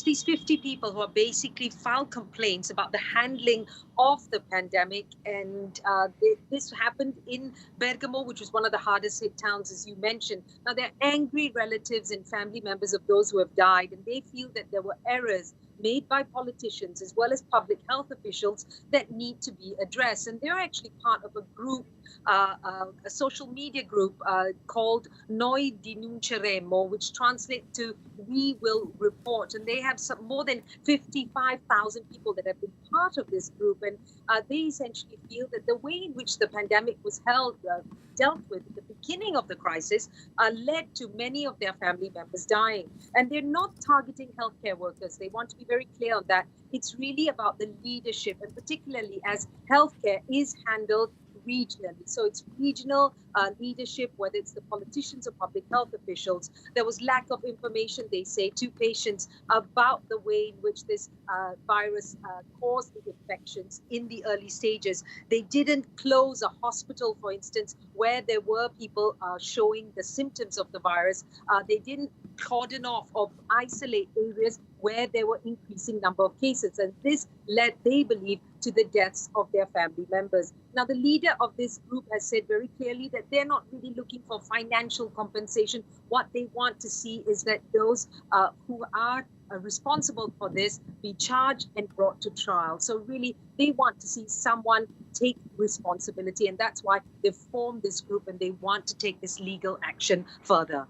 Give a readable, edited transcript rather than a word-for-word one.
these 50 people who are basically filed complaints about the handling of the pandemic. And this happened in Bergamo, which was one of the hardest hit towns, as you mentioned. Now, they're angry relatives and family members of those who have died, and they feel that there were errors made by politicians as well as public health officials that need to be addressed. And they're actually part of a group, a social media group called Noi Denunceremo, which translates to We Will Report. And they have more than 55,000 people that have been part of this group. And they essentially feel that the way in which the pandemic was dealt with at the beginning of the crisis led to many of their family members dying. And they're not targeting healthcare workers. They want to be very clear on that. It's really about the leadership, and particularly as healthcare is handled regionally. So it's regional leadership, whether it's the politicians or public health officials. There was lack of information, they say, to patients about the way in which this virus caused the infections in the early stages. They didn't close a hospital, for instance, where there were people showing the symptoms of the virus. They didn't cordon off or isolate areas where there were increasing number of cases. And this led, they believe, to the deaths of their family members. Now, the leader of this group has said very clearly that they're not really looking for financial compensation. What they want to see is that those who are responsible for this be charged and brought to trial. So really, they want to see someone take responsibility. And that's why they formed this group, and they want to take this legal action further.